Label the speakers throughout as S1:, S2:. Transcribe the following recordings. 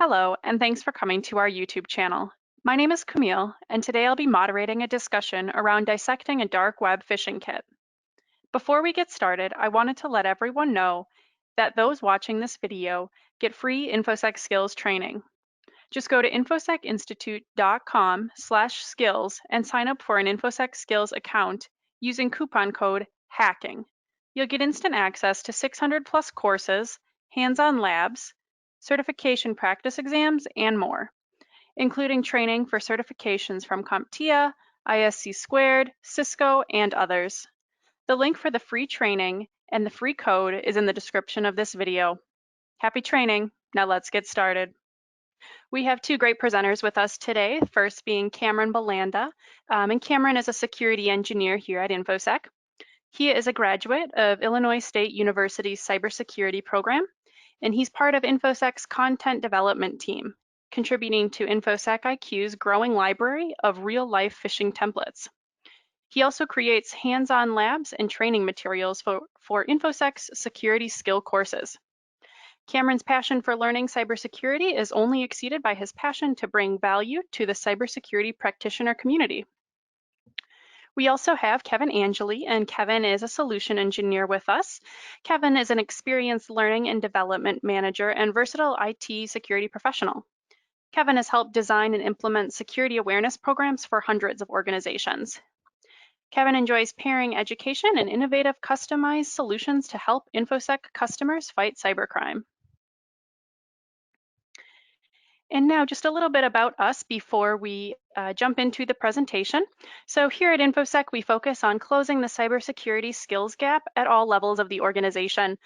S1: Hello, and thanks for coming to our YouTube channel. My name is Camille, and today I'll be moderating a discussion around dissecting a dark web phishing kit. Before we get started, I wanted to let everyone know that those watching this video get free Infosec skills training. Just go to infosecinstitute.com/skills and sign up for an Infosec skills account using coupon code HACKING. You'll get instant access to 600 plus courses, hands-on labs, certification practice exams, and more, including training for certifications from CompTIA, ISC Squared, Cisco, and others. The link for the free training and the free code is in the description of this video. Happy training. Now let's get started. We have two great presenters with us today, first being Cameron Bulanda, and Cameron is a security engineer here at Infosec. He is a graduate of Illinois State University's cybersecurity program, and he's part of Infosec's content development team, contributing to Infosec IQ's growing library of real-life phishing templates. He also creates hands-on labs and training materials for Infosec's security skill courses. Cameron's passion for learning cybersecurity is only exceeded by his passion to bring value to the cybersecurity practitioner community. We also have Kevin Angeley, and Kevin is a solution engineer with us. Kevin is an experienced learning and development manager and versatile IT security professional. Kevin has helped design and implement security awareness programs for hundreds of organizations. Kevin enjoys pairing education and innovative customized solutions to help Infosec customers fight cybercrime. And now just a little bit about us before we jump into the presentation. So here at Infosec, we focus on closing the cybersecurity skills gap at all levels of the organization.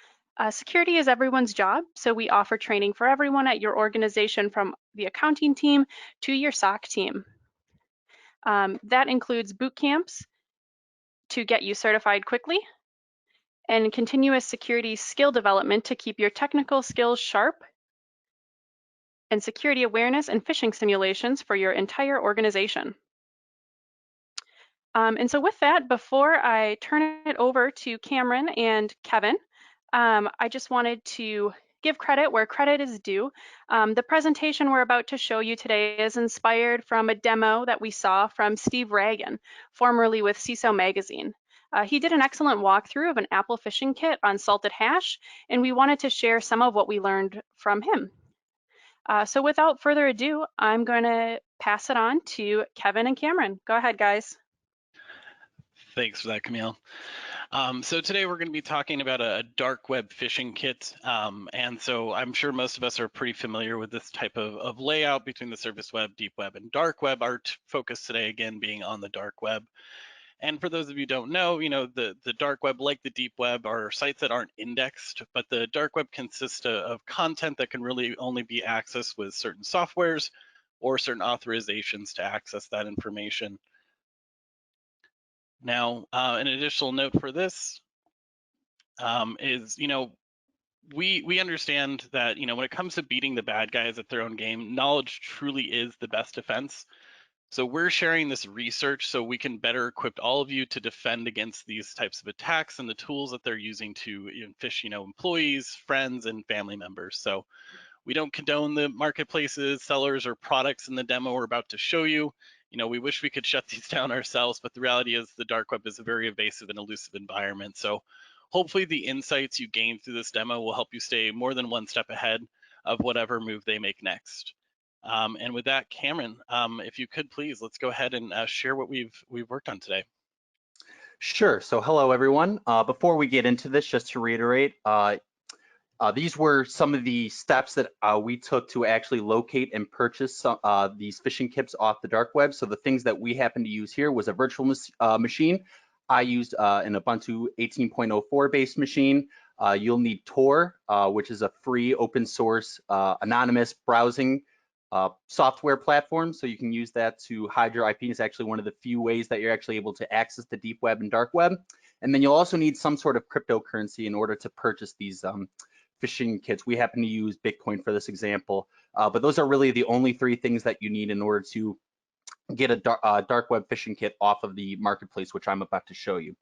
S1: Security is everyone's job, so we offer training for everyone at your organization, from the accounting team to your SOC team. That includes boot camps to get you certified quickly, and continuous security skill development to keep your technical skills sharp, and security awareness and phishing simulations for your entire organization. And so with that, before I turn it over to Cameron and Kevin, I just wanted to give credit where credit is due. The presentation we're about to show you today is inspired from a demo that we saw from Steve Reagan, formerly with CISO Magazine. He did an excellent walkthrough of an Apple phishing kit on salted hash, and we wanted to share some of what we learned from him. So without further ado, I'm going to pass it on to Kevin and Cameron. Go ahead, guys.
S2: Thanks for that, Camille. So today we're going to be talking about a dark web phishing kit. And so I'm sure most of us are pretty familiar with this type of layout between the surface web, deep web, and dark web. Our focus today, again, being on the dark web. And for those of you who don't know, the dark web, like the deep web, are sites that aren't indexed, but the dark web consists of content that can really only be accessed with certain softwares or certain authorizations to access that information. Now, an additional note for this is, we understand that, when it comes to beating the bad guys at their own game, knowledge truly is the best defense. So we're sharing this research so we can better equip all of you to defend against these types of attacks and the tools that they're using to phish, employees, friends, and family members. So we don't condone the marketplaces, sellers, or products in the demo we're about to show you. We wish we could shut these down ourselves, but the reality is the dark web is a very evasive and elusive environment. So hopefully the insights you gain through this demo will help you stay more than one step ahead of whatever move they make next. And with that, Cameron, if you could please, let's go ahead and share what we've worked on today.
S3: Sure. So hello, everyone. Before we get into this, just to reiterate, these were some of the steps that we took to actually locate and purchase these phishing kits off the dark web. So the things that we happen to use here was a virtual machine. I used an Ubuntu 18.04 based machine. You'll need Tor, which is a free open source anonymous browsing software platform. So you can use that to hide your IP. It's actually one of the few ways that you're actually able to access the deep web and dark web. And then you'll also need some sort of cryptocurrency in order to purchase these phishing kits. We happen to use Bitcoin for this example, but those are really the only three things that you need in order to get a dark web phishing kit off of the marketplace, which I'm about to show you.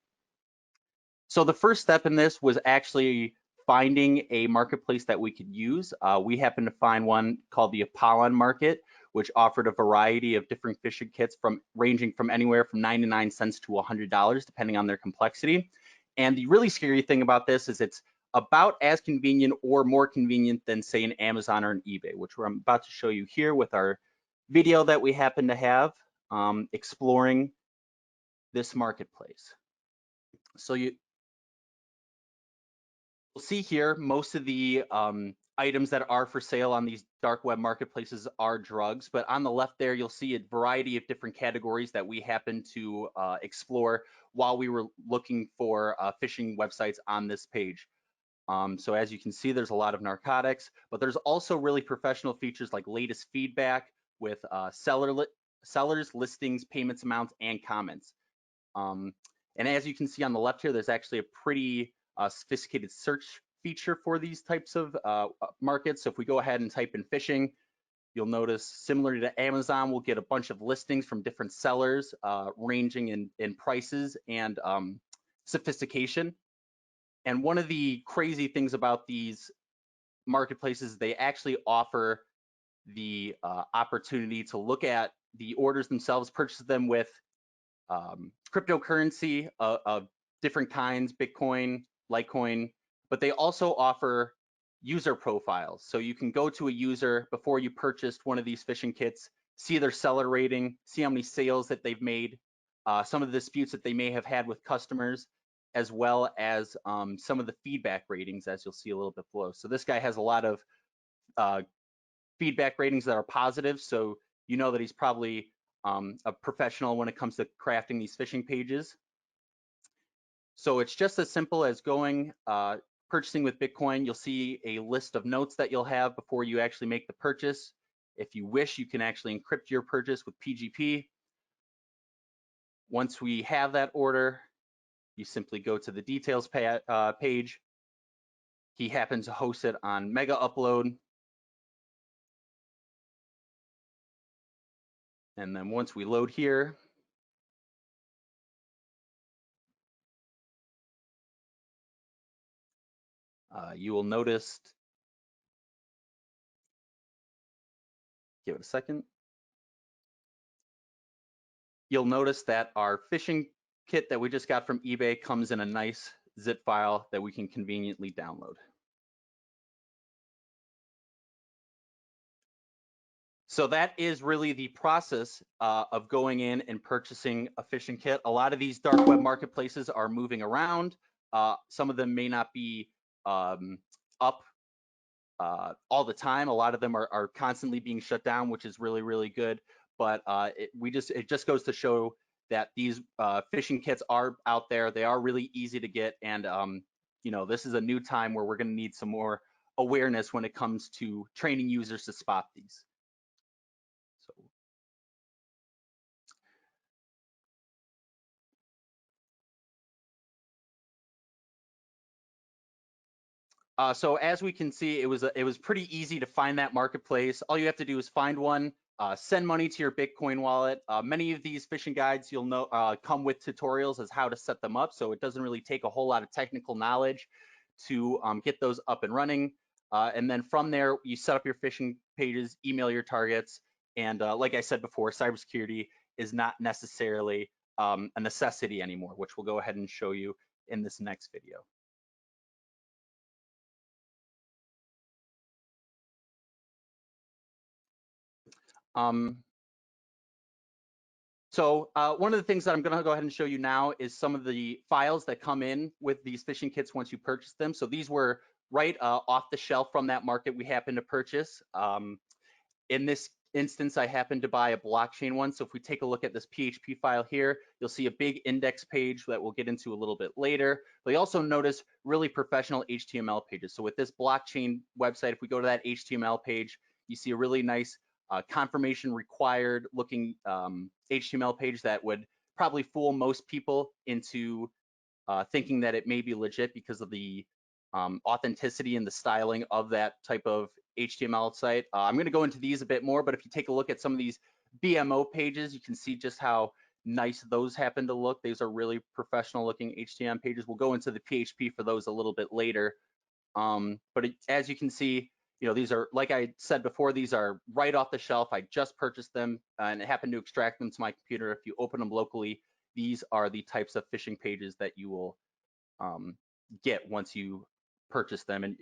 S3: So the first step in this was actually finding a marketplace that we could use. We happened to find one called the Apollon Market, which offered a variety of different phishing kits ranging from anywhere from 99 cents to $100, depending on their complexity. And the really scary thing about this is it's about as convenient or more convenient than, say, an Amazon or an eBay, which I'm about to show you here with our video that we happen to have exploring this marketplace. So you'll see here most of the items that are for sale on these dark web marketplaces are drugs, but on the left there, you'll see a variety of different categories that we happen to explore while we were looking for phishing websites on this page. So as you can see, there's a lot of narcotics, but there's also really professional features like latest feedback with sellers, listings, payments amounts, and comments. And as you can see on the left here, there's actually a pretty sophisticated search feature for these types of markets. So if we go ahead and type in phishing, you'll notice similar to Amazon, we'll get a bunch of listings from different sellers ranging in prices and sophistication. And one of the crazy things about these marketplaces, they actually offer the opportunity to look at the orders themselves, purchase them with cryptocurrency of different kinds, Bitcoin, Litecoin, but they also offer user profiles. So you can go to a user before you purchased one of these phishing kits, see their seller rating, see how many sales that they've made, some of the disputes that they may have had with customers, as well as some of the feedback ratings, as you'll see a little bit below. So this guy has a lot of feedback ratings that are positive, so you know that he's probably a professional when it comes to crafting these phishing pages. So it's just as simple as going, purchasing with Bitcoin. You'll see a list of notes that you'll have before you actually make the purchase. If you wish, you can actually encrypt your purchase with PGP. Once we have that order, you simply go to the details page. He happens to host it on MegaUpload. And then once we load here, you will notice, give it a second. You'll notice that our phishing kit that we just got from eBay comes in a nice zip file that we can conveniently download. So that is really the process of going in and purchasing a phishing kit. A lot of these dark web marketplaces are moving around. Some of them may not be up all the time. A lot of them are constantly being shut down, which is really, really good. But it just goes to show that these phishing kits are out there. They are really easy to get, and you know, this is a new time where we're going to need some more awareness when it comes to training users to spot these. So as we can see, it was pretty easy to find that marketplace. All you have to do is find one, send money to your Bitcoin wallet. Many of these phishing guides you'll know come with tutorials as how to set them up, so it doesn't really take a whole lot of technical knowledge to get those up and running. And then from there, you set up your phishing pages, email your targets, and like I said before, cybersecurity is not necessarily a necessity anymore, which we'll go ahead and show you in this next video. So one of the things that I'm going to go ahead and show you now is some of the files that come in with these phishing kits once you purchase them. So these were right off the shelf from that market we happened to purchase. In this instance, I happened to buy a blockchain one. So if we take a look at this PHP file here, you'll see a big index page that we'll get into a little bit later. But you also notice really professional HTML pages. So with this blockchain website, if we go to that HTML page, you see a really nice confirmation required looking HTML page that would probably fool most people into thinking that it may be legit because of the authenticity and the styling of that type of HTML site. I'm going to go into these a bit more, but if you take a look at some of these BMO pages, you can see just how nice those happen to look. These are really professional looking HTML pages. We'll go into the PHP for those a little bit later. But as you can see, these are, like I said before, these are right off the shelf. I just purchased them and happened to extract them to my computer. If you open them locally, these are the types of phishing pages that you will get once you purchase them. And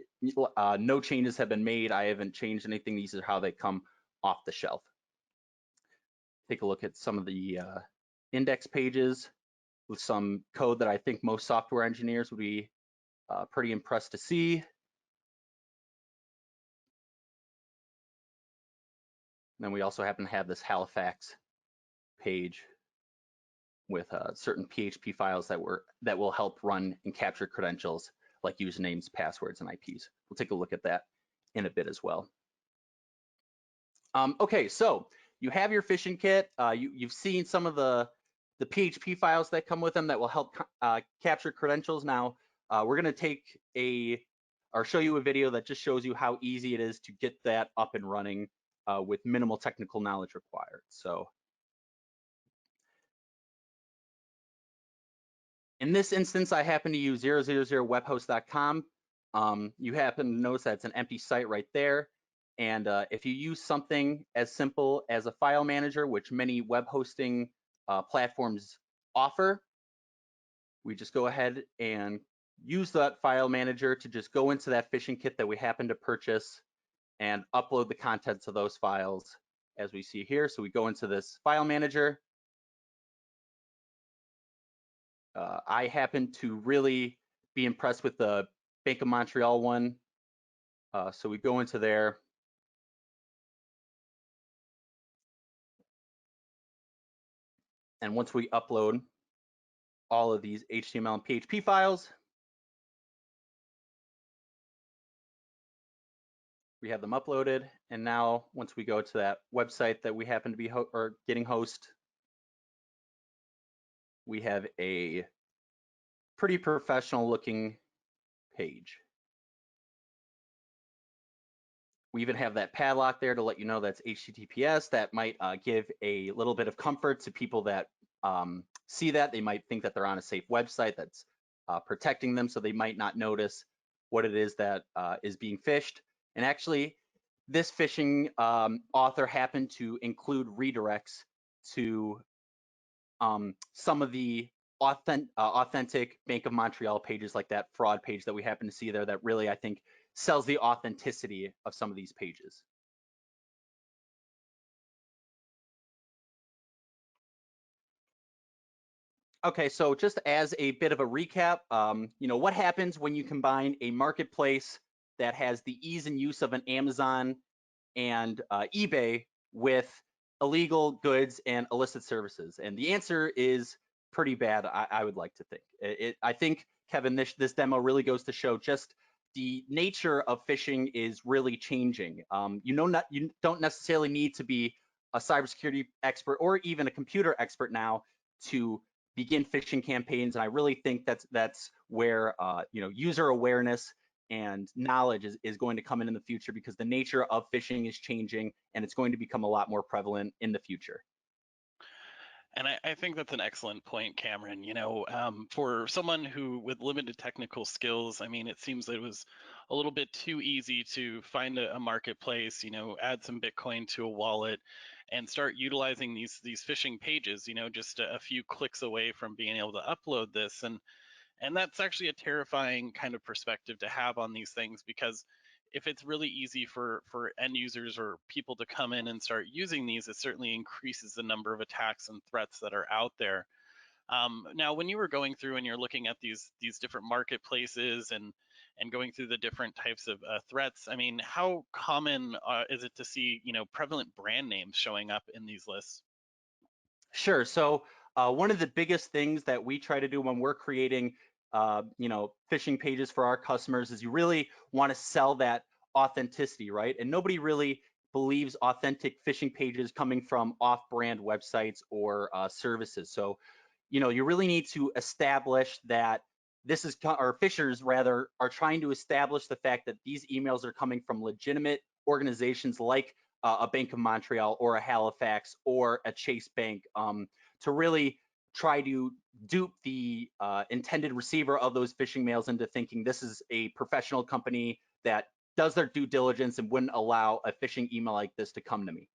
S3: no changes have been made. I haven't changed anything. These are how they come off the shelf. Take a look at some of the index pages with some code that I think most software engineers would be pretty impressed to see. And then we also happen to have this Halifax page with certain PHP files that will help run and capture credentials like usernames, passwords, and IPs. We'll take a look at that in a bit as well. Okay, so you have your phishing kit. You've seen some of the PHP files that come with them that will help capture credentials. Now we're going to show you a video that just shows you how easy it is to get that up and running with minimal technical knowledge required. So in this instance, I happen to use 000webhost.com. You happen to notice that it's an empty site right there. And if you use something as simple as a file manager, which many web hosting platforms offer, we just go ahead and use that file manager to just go into that phishing kit that we happen to purchase and upload the contents of those files as we see here. So we go into this file manager. I happen to really be impressed with the Bank of Montreal one. So we go into there. And once we upload all of these HTML and PHP files, we have them uploaded. And now once we go to that website that we happen to be getting host, we have a pretty professional looking page. We even have that padlock there to let you know that's HTTPS. That might give a little bit of comfort to people that see that. They might think that they're on a safe website that's protecting them, so they might not notice what it is that is being phished. And actually, this phishing author happened to include redirects to some of the authentic Bank of Montreal pages, like that fraud page that we happen to see there, that really, I think, sells the authenticity of some of these pages. Okay, so just as a bit of a recap, what happens when you combine a marketplace that has the ease and use of an Amazon and eBay with illegal goods and illicit services? And the answer is pretty bad, I would like to think. I think, Kevin, this demo really goes to show just the nature of phishing is really changing. You don't necessarily need to be a cybersecurity expert or even a computer expert now to begin phishing campaigns, and I really think that's where user awareness and knowledge is going to come in the future, because the nature of phishing is changing and it's going to become a lot more prevalent in the future.
S2: And I think that's an excellent point, Cameron. For someone who with limited technical skills, I mean, it seems that it was a little bit too easy to find a marketplace, add some Bitcoin to a wallet and start utilizing these phishing pages, just a few clicks away from being able to upload this. And that's actually a terrifying kind of perspective to have on these things, because if it's really easy for end users or people to come in and start using these, it certainly increases the number of attacks and threats that are out there. Now, when you were going through and you're looking at these different marketplaces and going through the different types of threats, I mean, how common is it to see prevalent brand names showing up in these lists?
S3: Sure. So one of the biggest things that we try to do when we're creating phishing pages for our customers is you really want to sell that authenticity, right? And nobody really believes authentic phishing pages coming from off-brand websites or services. So, you really need to establish that this is, or phishers rather, are trying to establish the fact that these emails are coming from legitimate organizations like a Bank of Montreal or a Halifax or a Chase Bank, to really try to dupe the intended receiver of those phishing mails into thinking this is a professional company that does their due diligence and wouldn't allow a phishing email like this to come to me.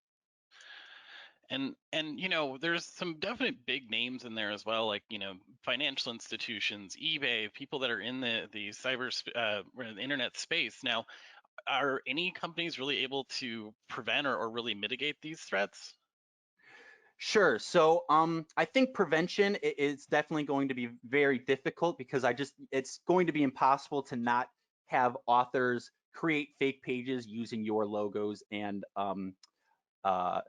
S2: And you know, there's some definite big names in there as well, like, you know, financial institutions, eBay, people that are in the internet space. Now, are any companies really able to prevent or really mitigate these threats?
S3: Sure. So I think prevention is definitely going to be very difficult because it's going to be impossible to not have authors create fake pages using your logos and uh,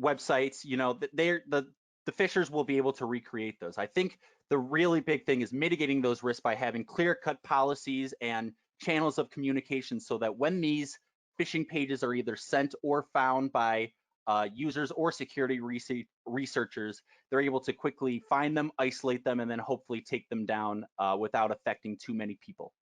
S3: websites. You know, the fishers will be able to recreate those. I think the really big thing is mitigating those risks by having clear-cut policies and channels of communication so that when these phishing pages are either sent or found by users or security researchers, they're able to quickly find them, isolate them, and then hopefully take them down without affecting too many people.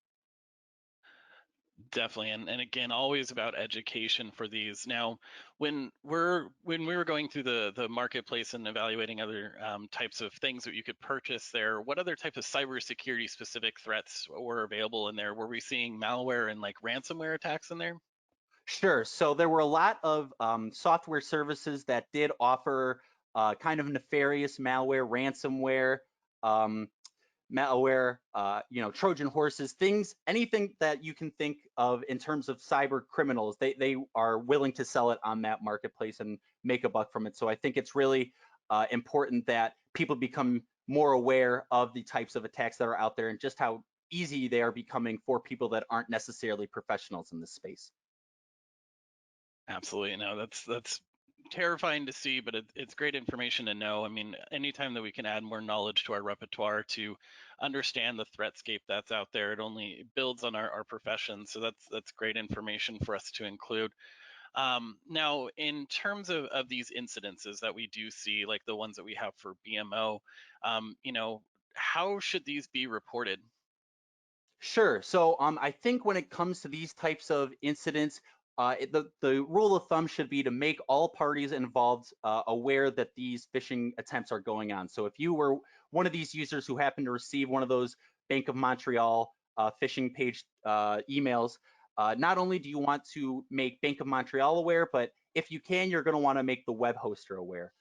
S2: Definitely, and again, always about education for these. Now, when we were going through the marketplace and evaluating other types of things that you could purchase there, what other types of cybersecurity specific threats were available in there? Were we seeing malware and like ransomware attacks in there?
S3: Sure. So there were a lot of software services that did offer kind of nefarious malware, ransomware, um, malware, you know, Trojan horses, things, anything that you can think of in terms of cyber criminals. They are willing to sell it on that marketplace and make a buck from it. So I think it's really important that people become more aware of the types of attacks that are out there and just how easy they are becoming for people that aren't necessarily professionals in this space.
S2: Absolutely. No, that's terrifying to see, but it's great information to know. I mean, anytime that we can add more knowledge to our repertoire to understand the threatscape that's out there, it only builds on our profession. So that's great information for us to include. Now, in terms of these incidences that we do see, like the ones that we have for BMO, you know, how should these be reported?
S3: Sure. So I think when it comes to these types of incidents, the rule of thumb should be to make all parties involved aware that these phishing attempts are going on. So if you were one of these users who happened to receive one of those Bank of Montreal phishing page emails, not only do you want to make Bank of Montreal aware, but if you can, you're going to want to make the web hoster aware.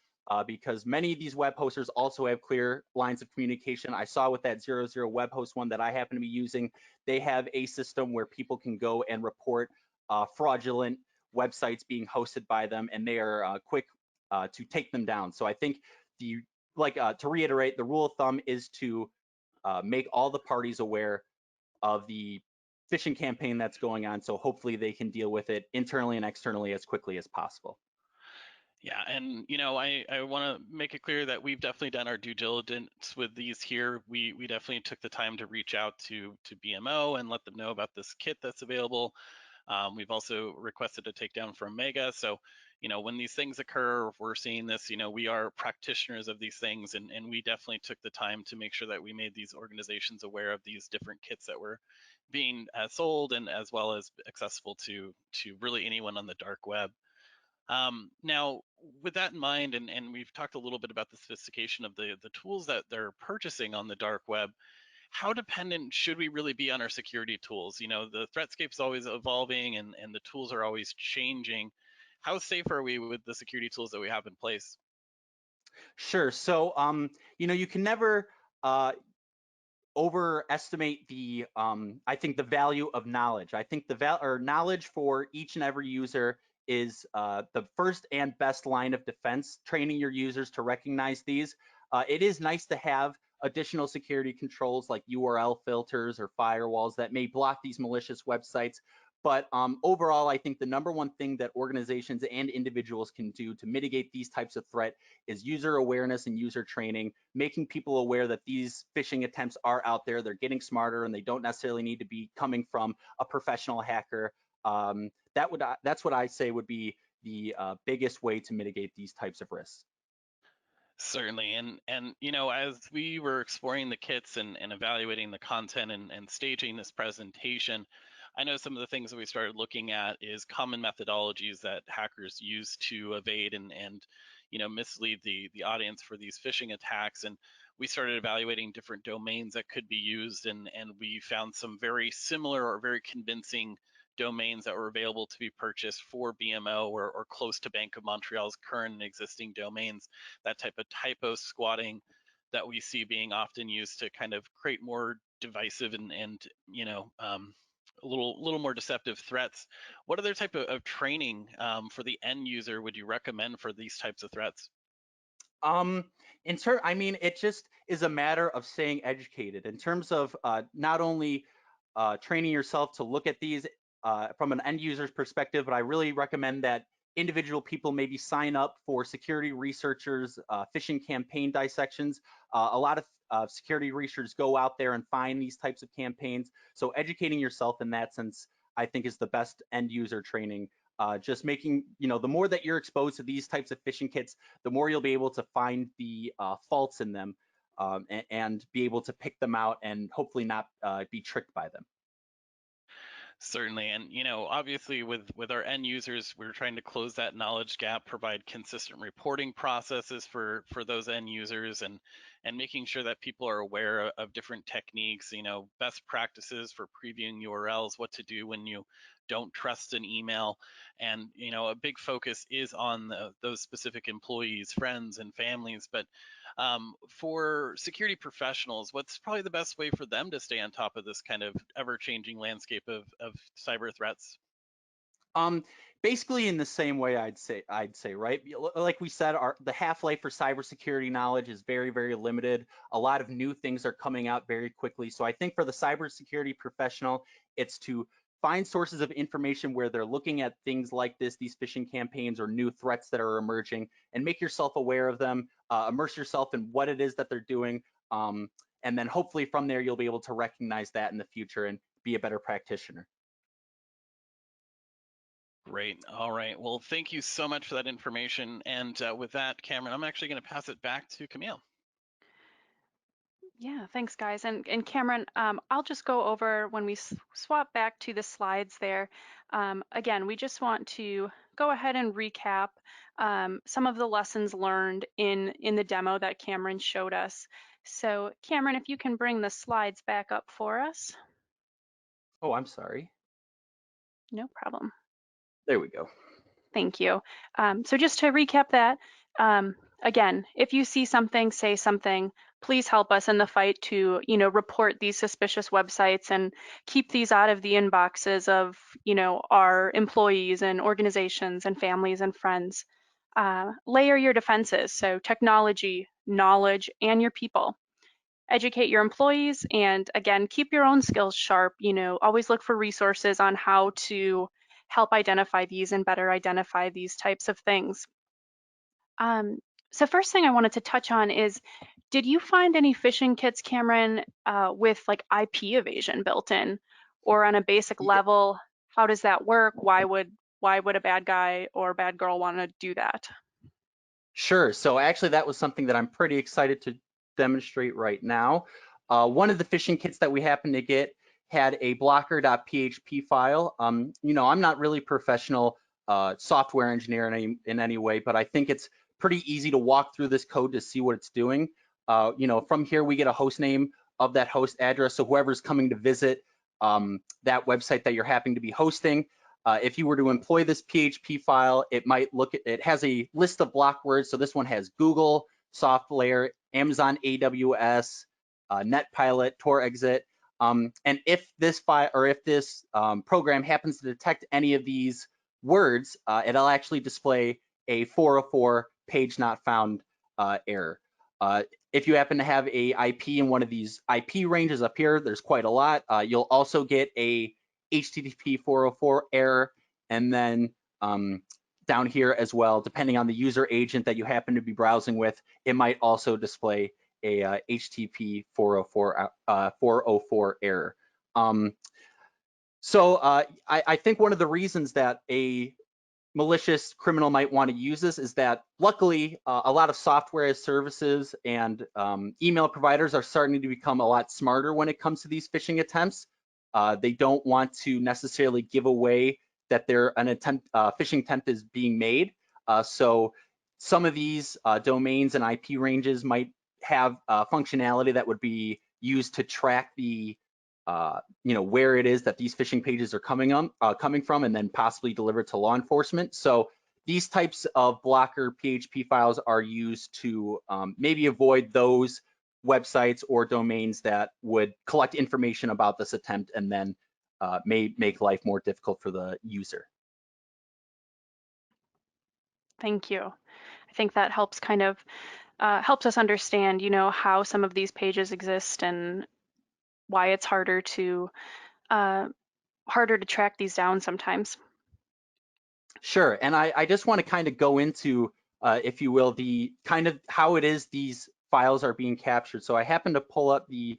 S3: Because many of these web hosters also have clear lines of communication. I saw with that 00 web host one that I happen to be using, they have a system where people can go and report fraudulent websites being hosted by them, and they are quick to take them down. So I think to reiterate, the rule of thumb is to make all the parties aware of the phishing campaign that's going on. So hopefully they can deal with it internally and externally as quickly as possible.
S2: Yeah, and you know, I want to make it clear that we've definitely done our due diligence with these here. We definitely took the time to reach out to BMO and let them know about this kit that's available. We've also requested a takedown from Mega. So, you know, when these things occur, if we're seeing this, you know, we are practitioners of these things, and we definitely took the time to make sure that we made these organizations aware of these different kits that were being sold and as well as accessible to really anyone on the dark web. Now, with that in mind, and we've talked a little bit about the sophistication of the tools that they're purchasing on the dark web, how dependent should we really be on our security tools? You know, the threatscape's always evolving and the tools are always changing. How safe are we with the security tools that we have in place?
S3: Sure. So, you know, you can never uh, overestimate I think the value of knowledge. I think knowledge for each and every user is the first and best line of defense. Training your users to recognize these. It is nice to have additional security controls like URL filters or firewalls that may block these malicious websites. But overall, I think the number one thing that organizations and individuals can do to mitigate these types of threat is user awareness and user training, making people aware that these phishing attempts are out there, they're getting smarter, and they don't necessarily need to be coming from a professional hacker. That's what I say would be the biggest way to mitigate these types of risks.
S2: Certainly, and you know, as we were exploring the kits and evaluating the content and staging this presentation, I know some of the things that we started looking at is common methodologies that hackers use to evade and mislead the audience for these phishing attacks. And we started evaluating different domains that could be used, and we found some very similar or very convincing domains that were available to be purchased for BMO or close to Bank of Montreal's current and existing domains. That type of typo squatting that we see being often used to kind of create more divisive and a little more deceptive threats. What other type of training for the end user would you recommend for these types of threats?
S3: I mean, it just is a matter of staying educated in terms of not only training yourself to look at these from an end user's perspective, but I really recommend that individual people maybe sign up for security researchers, phishing campaign dissections. A lot of security researchers go out there and find these types of campaigns. So educating yourself in that sense, I think, is the best end user training. Just making, the more that you're exposed to these types of phishing kits, the more you'll be able to find the faults in them and be able to pick them out and hopefully not be tricked by them.
S2: Certainly, and obviously with our end users, we're trying to close that knowledge gap, provide consistent reporting processes for those end users, and making sure that people are aware of different techniques, best practices for previewing URLs, what to do when you don't trust an email, and a big focus is on those specific employees, friends, and families. But for security professionals, what's probably the best way for them to stay on top of this kind of ever-changing landscape of cyber threats?
S3: Basically in the same way I'd say, right? Like we said, the half-life for cybersecurity knowledge is very, very limited. A lot of new things are coming out very quickly. So I think for the cybersecurity professional, it's to find sources of information where they're looking at things like this, these phishing campaigns or new threats that are emerging, and make yourself aware of them, immerse yourself in what it is that they're doing. And then hopefully from there, you'll be able to recognize that in the future and be a better practitioner.
S2: Great. All right. Well, thank you so much for that information. And with that, Cameron, I'm actually going to pass it back to Camille.
S1: Yeah, thanks, guys. And Cameron, I'll just go over when we swap back to the slides there. Again, we just want to go ahead and recap some of the lessons learned in the demo that Cameron showed us. So Cameron, if you can bring the slides back up for us.
S3: Oh, I'm sorry.
S1: No problem.
S3: There we go.
S1: Thank you. So just to recap that, again, if you see something, say something, please help us in the fight to, report these suspicious websites and keep these out of the inboxes of, our employees and organizations and families and friends. Layer your defenses, so technology, knowledge, and your people. Educate your employees, and again, keep your own skills sharp. Always look for resources on how to help identify these and better identify these types of things. So first thing I wanted to touch on is, did you find any phishing kits, Cameron, with like IP evasion built in, or on a basic level? How does that work? Why would a bad guy or bad girl want to do that?
S3: Sure. So actually, that was something that I'm pretty excited to demonstrate right now. One of the phishing kits that we happened to get had a blocker.php file. I'm not really professional software engineer in any way, but I think it's pretty easy to walk through this code to see what it's doing. From here, we get a host name of that host address. So whoever's coming to visit that website that you're happening to be hosting, if you were to employ this PHP file, it has a list of block words. So this one has Google, SoftLayer, Amazon AWS, NetPilot, TorExit. And if this file or if this program happens to detect any of these words, it'll actually display a 404 page not found error. If you happen to have a IP in one of these IP ranges up here, there's quite a lot. You'll also get a HTTP 404 error, and then down here as well, depending on the user agent that you happen to be browsing with, it might also display a HTTP 404 error. So I think one of the reasons that a malicious criminal might want to use this is that luckily a lot of software as services and email providers are starting to become a lot smarter when it comes to these phishing attempts. They don't want to necessarily give away that an attempt, phishing attempt is being made. So some of these domains and IP ranges might have functionality that would be used to track the where it is that these phishing pages are coming from, and then possibly delivered to law enforcement. So these types of blocker PHP files are used to maybe avoid those websites or domains that would collect information about this attempt and then may make life more difficult for the user.
S1: Thank you. I think that helps kind of helps us understand, how some of these pages exist and why it's harder to track these down sometimes.
S3: Sure, and I just want to kind of go into, if you will, the kind of how it is these files are being captured. So I happen to pull up the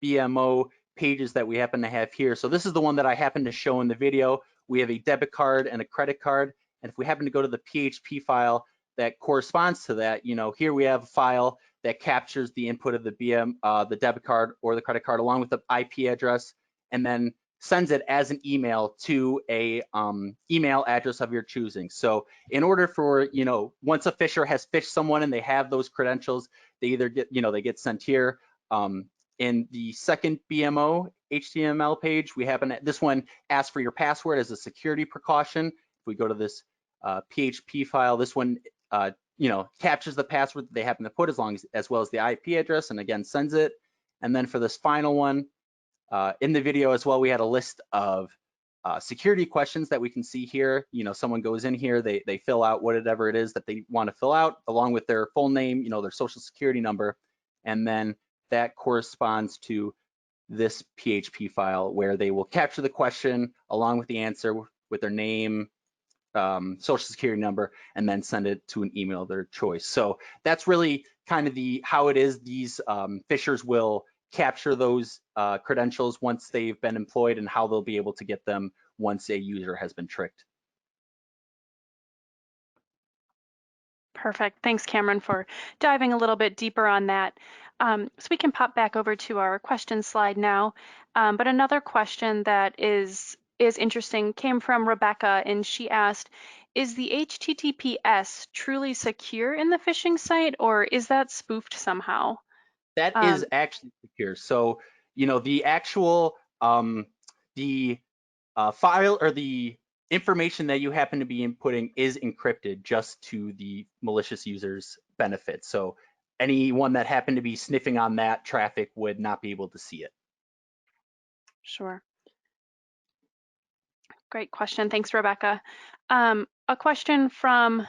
S3: BMO pages that we happen to have here. So this is the one that I happen to show in the video. We have a debit card and a credit card, and if we happen to go to the PHP file that corresponds to that, here we have a file that captures the input of the debit card or the credit card along with the IP address, and then sends it as an email to a email address of your choosing. So in order for, once a phisher has phished someone and they have those credentials, they either get, they get sent here. In the second BMO HTML page, this one asks for your password as a security precaution. If we go to this PHP file, this one, captures the password that they happen to put as well as the IP address, and again, sends it. And then for this final one, in the video as well, we had a list of security questions that we can see here. Someone goes in here, they fill out whatever it is that they want to fill out, along with their full name, their social security number, and then that corresponds to this PHP file where they will capture the question along with the answer with their name, social security number, and then send it to an email of their choice. So that's really kind of how it is these phishers will capture those credentials once they've been employed, and how they'll be able to get them once a user has been tricked.
S1: Perfect. Thanks, Cameron, for diving a little bit deeper on that. So we can pop back over to our question slide now. But another question that is interesting came from Rebecca, and she asked, is the HTTPS truly secure in the phishing site, or is that spoofed somehow?
S3: That is actually secure. So, the actual, the file or the information that you happen to be inputting is encrypted just to the malicious user's benefit. So anyone that happened to be sniffing on that traffic would not be able to see it.
S1: Sure. Great question. Thanks, Rebecca. A question from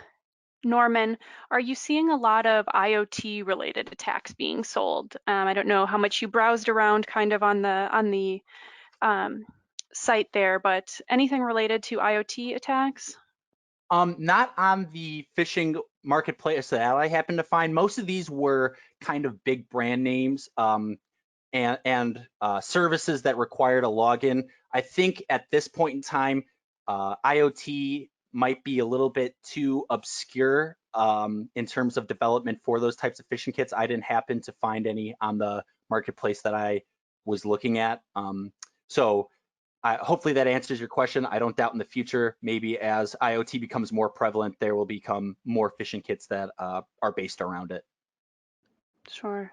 S1: Norman, are you seeing a lot of IoT related attacks being sold? I don't know how much you browsed around kind of on the site there, but anything related to IoT attacks?
S3: Not on the phishing marketplace that I happened to find. Most of these were kind of big brand names and services that required a login. I think at this point in time, IoT might be a little bit too obscure in terms of development for those types of phishing kits. I didn't happen to find any on the marketplace that I was looking at. So hopefully that answers your question. I don't doubt in the future, maybe as IoT becomes more prevalent, there will become more phishing kits that are based around it.
S1: Sure.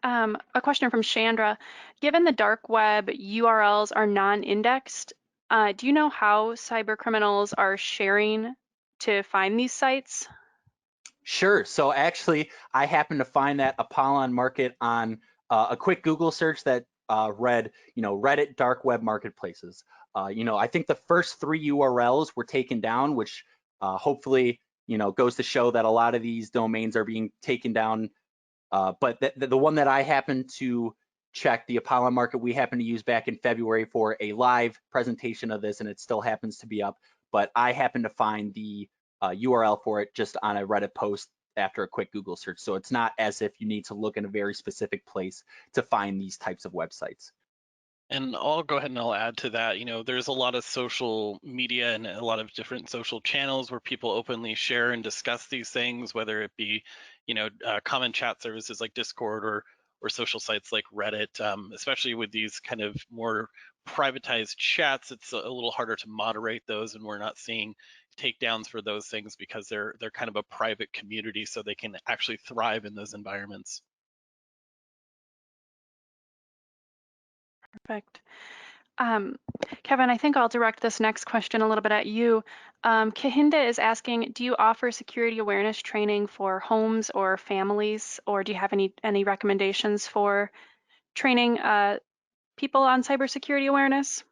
S1: A question from Chandra. Given the dark web URLs are non-indexed, do you know how cybercriminals are sharing to find these sites?
S3: Sure. So actually, I happened to find that Apollon Market on a quick Google search that read, Reddit dark web marketplaces. I think the first 3 URLs were taken down, which hopefully, goes to show that a lot of these domains are being taken down. But the one that I happened to check, the Apollon Market, we happened to use back in February for a live presentation of this, and it still happens to be up. But I happened to find the URL for it just on a Reddit post after a quick Google search. So it's not as if you need to look in a very specific place to find these types of websites.
S2: And I'll go ahead and I'll add to that. There's a lot of social media and a lot of different social channels where people openly share and discuss these things, whether it be, common chat services like Discord social sites like Reddit, especially with these kind of more privatized chats. It's a little harder to moderate those, and we're not seeing takedowns for those things because they're kind of a private community, so they can actually thrive in those environments.
S1: Perfect. Kevin, I think I'll direct this next question a little bit at you. Kahinda is asking, do you offer security awareness training for homes or families, or do you have any recommendations for training people on cybersecurity awareness?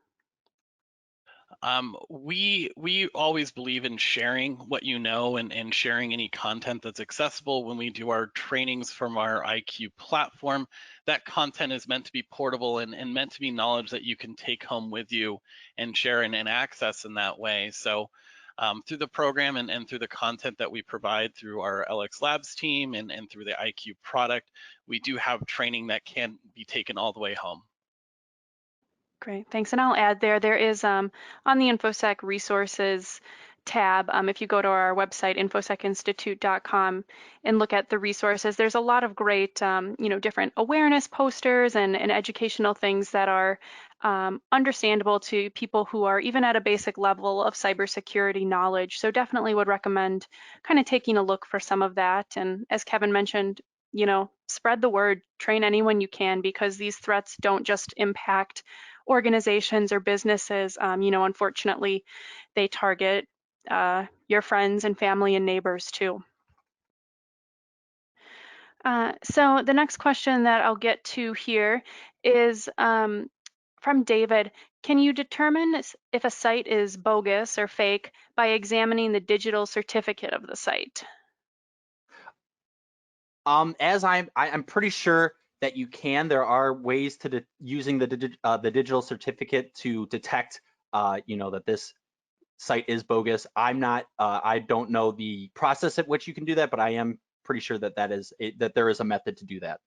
S2: We always believe in sharing what you know and sharing any content that's accessible. When we do our trainings from our IQ platform, that content is meant to be portable and meant to be knowledge that you can take home with you and share and access in that way. So through the program and through the content that we provide through our LX Labs team and through the IQ product, we do have training that can be taken all the way home.
S1: Great, thanks. And I'll add there is on the Infosec resources tab, if you go to our website, infosecinstitute.com, and look at the resources, there's a lot of great, different awareness posters and educational things that are understandable to people who are even at a basic level of cybersecurity knowledge. So definitely would recommend kind of taking a look for some of that. And as Kevin mentioned, spread the word, train anyone you can, because these threats don't just impact organizations or businesses. Unfortunately, they target your friends and family and neighbors too. So the next question that I'll get to here is from David. Can you determine if a site is bogus or fake by examining the digital certificate of the site?
S3: As I'm pretty sure that you can. There are ways to using the digital certificate to detect, that this site is bogus. I don't know the process at which you can do that, but I am pretty sure that that there is a method to do that.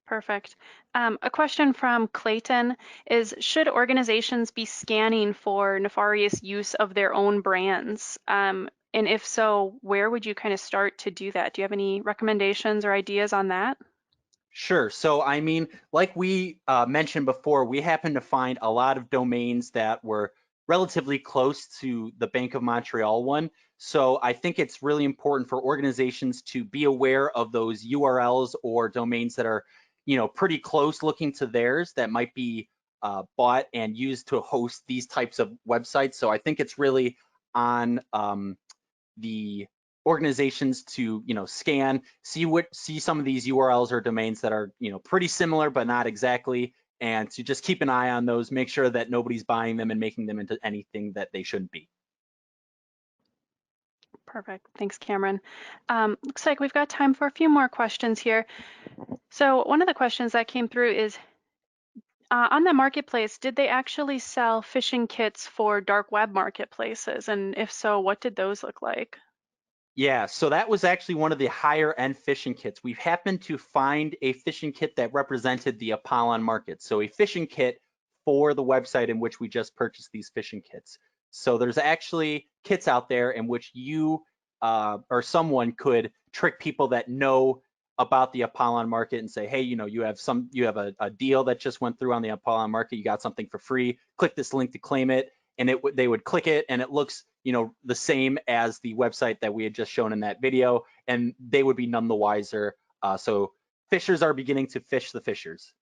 S1: Perfect. A question from Clayton is, should organizations be scanning for nefarious use of their own brands? And if so, where would you kind of start to do that? Do you have any recommendations or ideas on that?
S3: Sure. So, I mean, like we mentioned before, we happened to find a lot of domains that were relatively close to the Bank of Montreal one. So I think it's really important for organizations to be aware of those URLs or domains that are, pretty close looking to theirs that might be bought and used to host these types of websites. So I think it's really on the organizations to scan, see some of these URLs or domains that are pretty similar but not exactly, and to just keep an eye on those, make sure that nobody's buying them and making them into anything that they shouldn't be.
S1: Perfect. Thanks, Cameron. Looks like we've got time for a few more questions here. So one of the questions that came through is, on the marketplace, did they actually sell phishing kits for dark web marketplaces? And if so, what did those look like?
S3: Yeah, so that was actually one of the higher end phishing kits. We happened to find a phishing kit that represented the Apollon market. So a phishing kit for the website in which we just purchased these phishing kits. So there's actually kits out there in which you or someone could trick people that know about the Apollon market and say, hey, you have a deal that just went through on the Apollon market. You got something for free. Click this link to claim it. And they would click it, and it looks the same as the website that we had just shown in that video, and they would be none the wiser. So fishers are beginning to fish the fishers.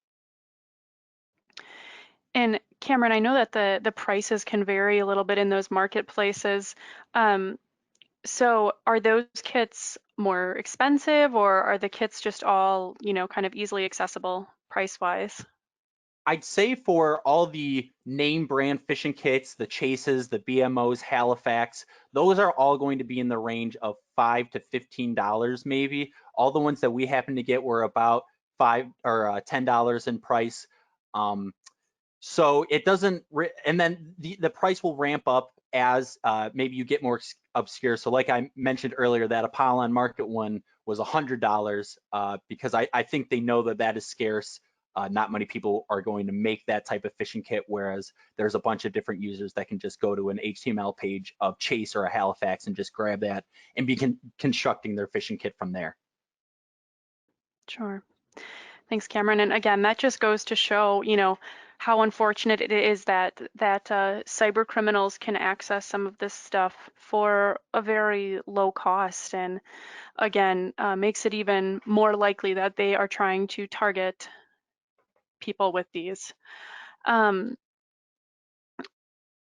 S1: And Cameron, I know that the prices can vary a little bit in those marketplaces. So are those kits more expensive, or are the kits just all, kind of easily accessible price-wise?
S3: I'd say for all the name brand phishing kits, the Chases, the BMOs, Halifax, those are all going to be in the range of $5 to $15 maybe. All the ones that we happen to get were about $5 or $10 in price. So it doesn't, and then the price will ramp up as maybe you get more obscure. So like I mentioned earlier, that Apollon market one was $100 because I think they know that is scarce. Not many people are going to make that type of phishing kit, whereas there's a bunch of different users that can just go to an HTML page of Chase or a Halifax and just grab that and be constructing their phishing kit from there.
S1: Sure. Thanks, Cameron. And again, that just goes to show, how unfortunate it is that cyber criminals can access some of this stuff for a very low cost, and again, makes it even more likely that they are trying to target people with these.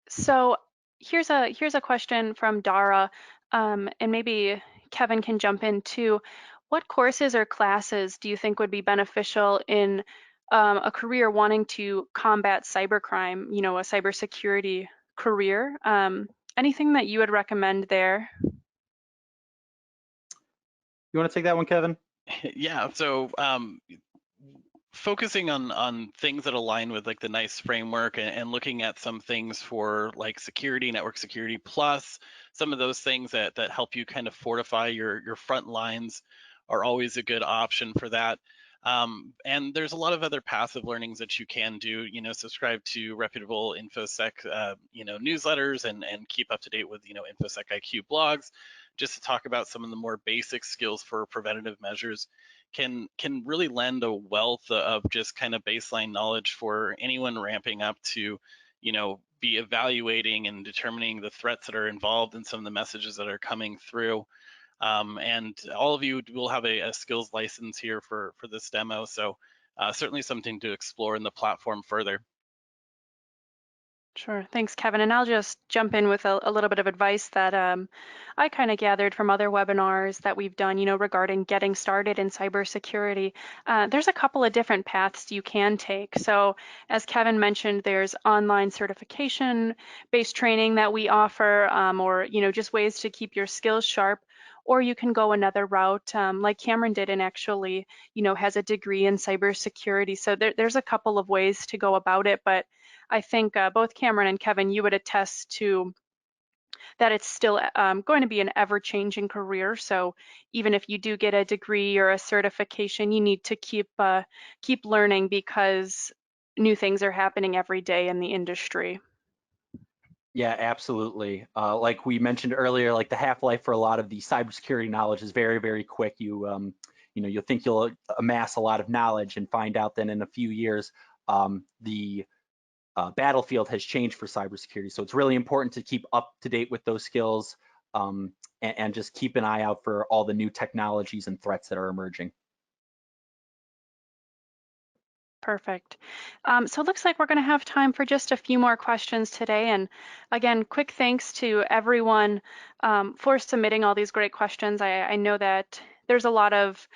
S1: So here's a question from Dara, and maybe Kevin can jump in too. What courses or classes do you think would be beneficial in a career wanting to combat cybercrime, a cybersecurity career? Anything that you would recommend there?
S3: You want to take that one, Kevin?
S2: Yeah, so focusing on things that align with like the NICE framework and looking at some things for like security, network security, plus some of those things that help you kind of fortify your front lines are always a good option for that. And there's a lot of other passive learnings that you can do, subscribe to reputable Infosec, newsletters and keep up to date with, Infosec IQ blogs, just to talk about some of the more basic skills for preventative measures can really lend a wealth of just kind of baseline knowledge for anyone ramping up to, be evaluating and determining the threats that are involved in some of the messages that are coming through. And all of you will have a skills license here for this demo. So certainly something to explore in the platform further.
S1: Sure. Thanks, Kevin. And I'll just jump in with a little bit of advice that I kind of gathered from other webinars that we've done, regarding getting started in cybersecurity. There's a couple of different paths you can take. So as Kevin mentioned, there's online certification-based training that we offer, or, just ways to keep your skills sharp. Or you can go another route, like Cameron did, and actually, has a degree in cybersecurity. So there's a couple of ways to go about it, but I think both Cameron and Kevin, you would attest to that it's still going to be an ever-changing career. So even if you do get a degree or a certification, you need to keep learning, because new things are happening every day in the industry.
S3: Yeah, absolutely. Like we mentioned earlier, like the half-life for a lot of the cybersecurity knowledge is very, very quick. You'll think you'll amass a lot of knowledge and find out that in a few years, the battlefield has changed for cybersecurity. So it's really important to keep up to date with those skills, and just keep an eye out for all the new technologies and threats that are emerging.
S1: Perfect. So it looks like we're going to have time for just a few more questions today. And again, quick thanks to everyone for submitting all these great questions. I know that there's a lot of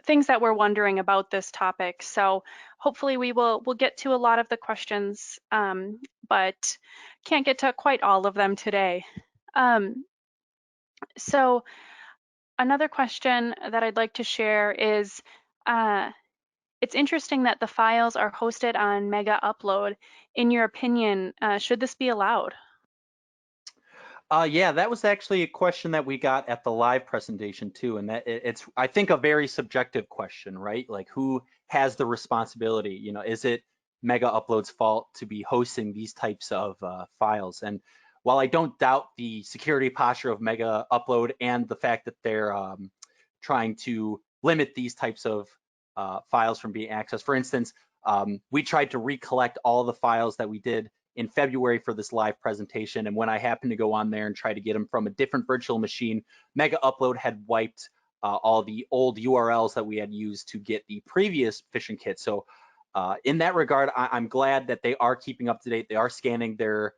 S1: things that we're wondering about this topic. So hopefully we'll get to a lot of the questions, but can't get to quite all of them today. So another question that I'd like to share is, it's interesting that the files are hosted on MegaUpload. In your opinion, should this be allowed?
S3: Yeah, that was actually a question that we got at the live presentation too, and that it's, I think, a very subjective question, right? Like, who has the responsibility? Is it MegaUpload's fault to be hosting these types of files? And while I don't doubt the security posture of MegaUpload and the fact that they're trying to limit these types of files from being accessed, for instance, we tried to recollect all the files that we did in February for this live presentation, and when I happened to go on there and try to get them from a different virtual machine, MegaUpload had wiped all the old URLs that we had used to get the previous phishing kit. So in that regard, I'm glad that they are keeping up to date. They are scanning their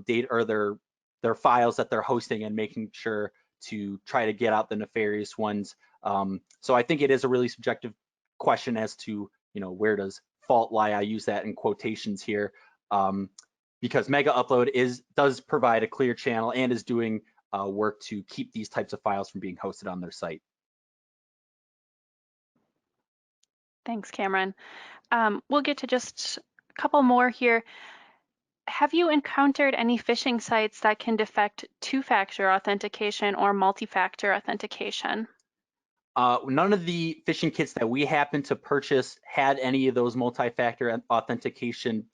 S3: data or their files that they're hosting and making sure to try to get out the nefarious ones. So I think it is a really subjective question as to, where does fault lie? I use that in quotations here. Because MegaUpload does provide a clear channel and is doing work to keep these types of files from being hosted on their site.
S1: Thanks, Cameron. We'll get to just a couple more here. Have you encountered any phishing sites that can defect two-factor authentication or multi-factor authentication?
S3: None of the phishing kits that we happened to purchase had any of those multi-factor authentication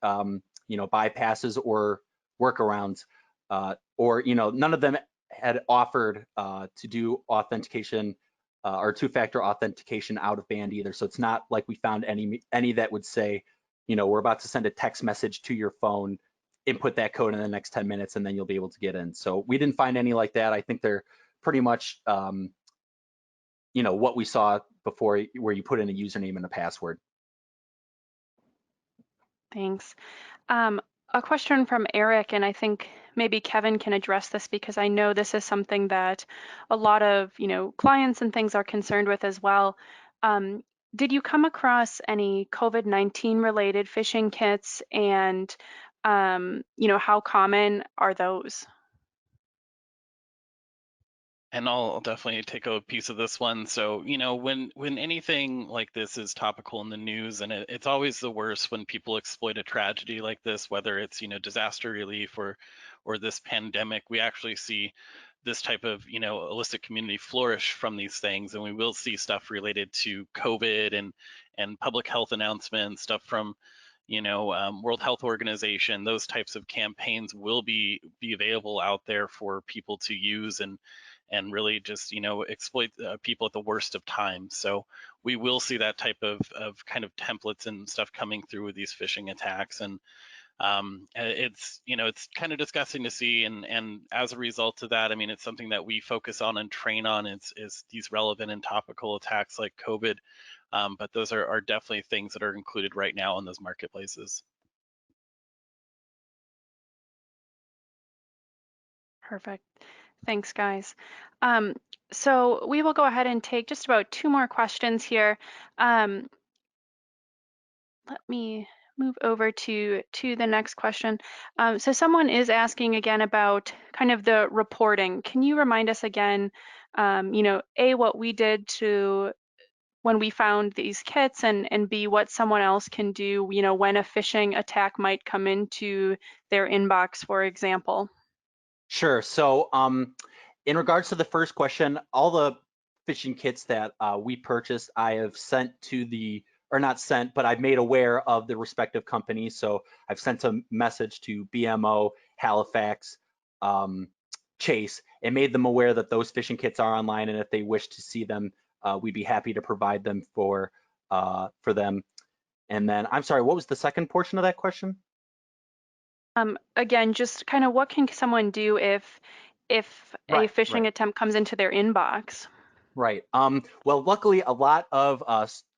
S3: bypasses or workarounds, or none of them had offered to do authentication or two-factor authentication out of band either. So it's not like we found any that would say, you know, we're about to send a text message to your phone, input that code in the next 10 minutes, and then you'll be able to get in. So we didn't find any like that. I think they're pretty much, you know, what we saw before, where you put in a username and a password.
S1: Thanks. A question from Eric, and I think maybe Kevin can address this because I know this is something that a lot of, you know, clients and things are concerned with as well. Did you come across any COVID-19 related phishing kits, and you know, how common are those?
S2: And I'll definitely take a piece of this one. So, you know, when anything like this is topical in the news, and it's always the worst when people exploit a tragedy like this, whether it's, you know, disaster relief or this pandemic, we actually see this type of, you know, illicit community flourish from these things. And we will see stuff related to COVID and public health announcements, stuff from, you know, World Health Organization. Those types of campaigns will be available out there for people to use and really just, you know, exploit people at the worst of times. So we will see that type of kind of templates and stuff coming through with these phishing attacks. And it's, you know, it's kind of disgusting to see. And as a result of that, I mean, it's something that we focus on and train on is these relevant and topical attacks like COVID. But those are definitely things that are included right now in those marketplaces.
S1: Perfect. Thanks, guys. So we will go ahead and take just about 2 more questions here. Let me move over to the next question. So someone is asking again about kind of the reporting. Can you remind us again, you know, A, what we did to when we found these kits, and B, what someone else can do, you know, when a phishing attack might come into their inbox, for example?
S3: Sure. So in regards to the first question, all the phishing kits that we purchased, I have sent to the, or not sent, but I've made aware of the respective companies. So I've sent a message to BMO, Halifax, Chase, and made them aware that those phishing kits are online, and if they wish to see them, we'd be happy to provide them for them. And then, I'm sorry, what was the second portion of that question?
S1: Again, just kind of what can someone do if a
S3: Right.
S1: phishing attempt comes into their inbox?
S3: Right. Well, luckily, a lot of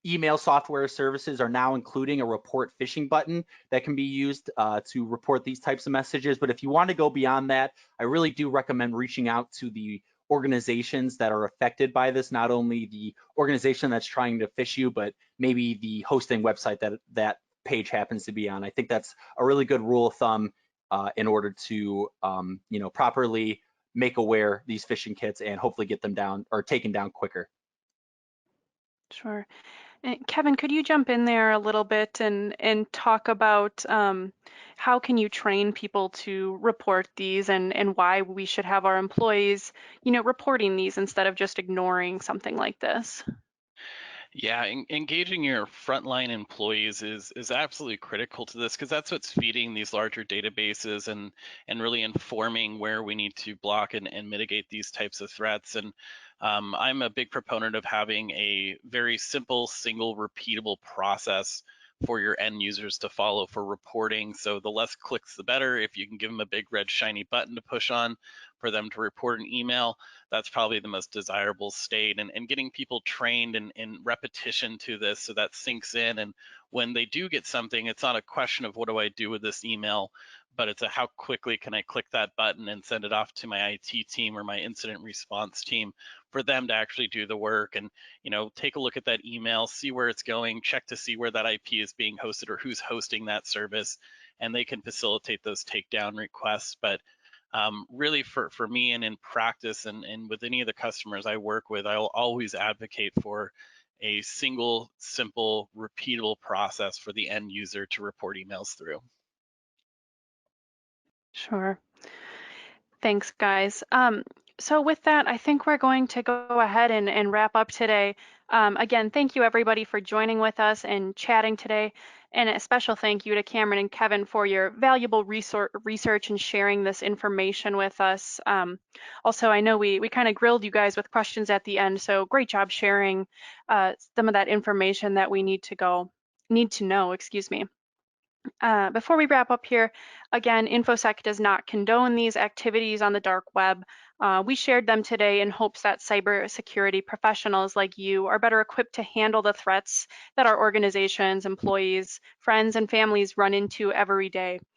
S3: email software services are now including a report phishing button that can be used to report these types of messages. But if you want to go beyond that, I really do recommend reaching out to the organizations that are affected by this, not only the organization that's trying to phish you, but maybe the hosting website that page happens to be on. I think that's a really good rule of thumb in order to you know, properly make aware these phishing kits and hopefully get them down or taken down quicker.
S1: Sure. And Kevin, could you jump in there a little bit and talk about how can you train people to report these, and why we should have our employees, you know, reporting these instead of just ignoring something like this?
S2: Yeah, engaging your frontline employees is absolutely critical to this, because that's what's feeding these larger databases and really informing where we need to block and mitigate these types of threats. And I'm a big proponent of having a very simple, single, repeatable process for your end users to follow for reporting. So the less clicks, the better. If you can give them a big red shiny button to push on for them to report an email, that's probably the most desirable state. And getting people trained in repetition to this so that sinks in. And when they do get something, it's not a question of what do I do with this email, but it's a how quickly can I click that button and send it off to my IT team or my incident response team for them to actually do the work. And, you know, take a look at that email, see where it's going, check to see where that IP is being hosted or who's hosting that service, and they can facilitate those takedown requests. But really for me and in practice and with any of the customers I work with, I'll always advocate for a single, simple, repeatable process for the end user to report emails through.
S1: Sure. Thanks, guys. So with that, I think we're going to go ahead and wrap up today. Again, thank you everybody for joining with us and chatting today. And a special thank you to Cameron and Kevin for your valuable research and sharing this information with us. Also, I know we kind of grilled you guys with questions at the end, so great job sharing some of that information that we need to know, excuse me. Before we wrap up here, again, Infosec does not condone these activities on the dark web. We shared them today in hopes that cybersecurity professionals like you are better equipped to handle the threats that our organizations, employees, friends, and families run into every day.